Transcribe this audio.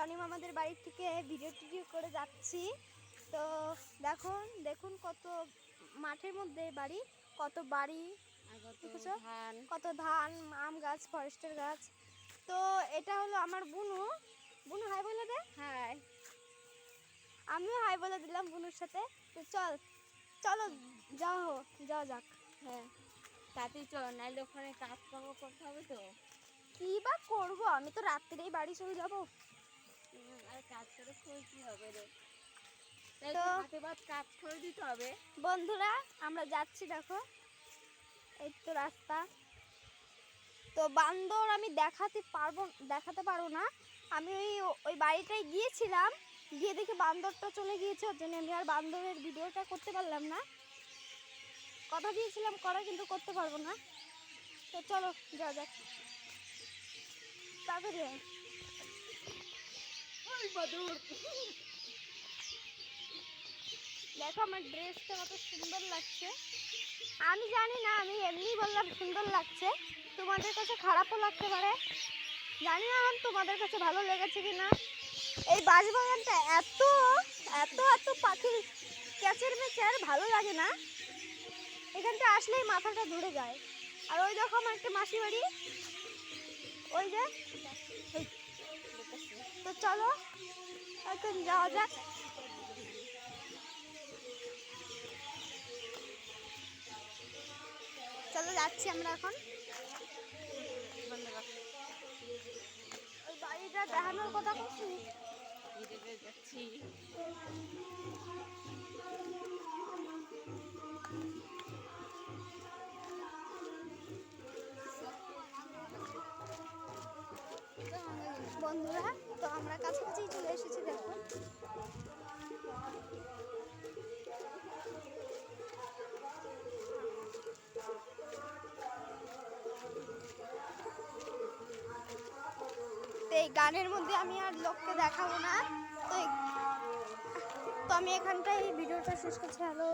রনি মামাদের বাড়ি থেকে ভিডিও করে যাচ্ছি। তো দেখুন কত মাঠের মধ্যে বাড়ি, কত বাড়ি, কত ধান, আম গাছ, ফরেস্টের গাছ। তো এটা হলো আমার বুনু। বুনু হাই বলে দে। হাই। আমিও হাই বলে দিলাম বুনুর সাথে। তো চলো যাওয়া যাক। হ্যাঁ তাতেই চল, নাইলে ওখানে কাজ করতে হবে। তো কি বা করবো, আমি তো রাত্রেই বাড়ি চলে যাবো। আর কাজ করে খোঁজ কি হবে রে, তো হাতে বাদ কাজ করে দিতে হবে। বন্ধুরা আমরা যাচ্ছি, দেখো এই তো রাস্তা। তো বান্দর আমি দেখাতে পারবো না। আমি ওই বাড়িটায় গিয়েছিলাম, গিয়ে দেখি বান্দরটা চলে গিয়েছে, ওর জন্য আমি আর বান্দরের ভিডিওটা করতে পারলাম না। কথা দিয়েছিলাম করা, কিন্তু করতে পারবো না। তো চলো যাওয়া যাক, তাড়াতাড়ি। দেখো আমার ড্রেসটা কত সুন্দর লাগছে। আমি জানি না, আমি এমনি বললাম সুন্দর লাগছে, তোমাদের কাছে খারাপও লাগতে পারে। জানি না এখন তোমাদের কাছে ভালো লেগেছে কিনা। এই বাঁশবাগানটা এত এত এত পাখির ক্যাচের মেচের, ভালো লাগে না। এখানটা আসলেই মাথাটা ধরে যায়। আর ওই দেখো আমার একটা মাসি বাড়ি, ওই যে। তো চলো এখন যাওয়া যাক। চলো যাচ্ছি আমরা এখন। ওই বাড়িটা দেখানোর কথা বলছি, যাচ্ছি। বন্ধুরা তো আমরা কাছাকাছি চলে এসেছি, দেখো। এই গানের মধ্যে আমি আর লোককে দেখাবো না। তো আমি এখানটায় ভিডিওটা শেষ করছি। হ্যালো।